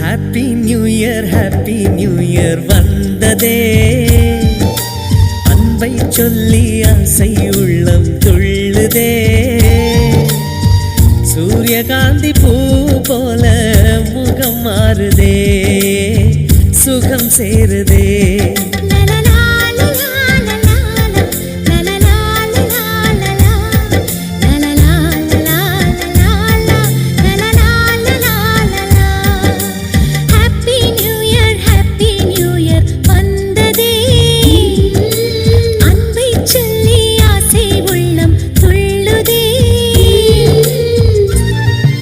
Happy new year வந்ததே. அன்பை சொல்லி ஆசை உள்ளம் துள்ளுதே. சூரியகாந்தி பூ போல முகம் மாறுதே, சுகம் சேருதே.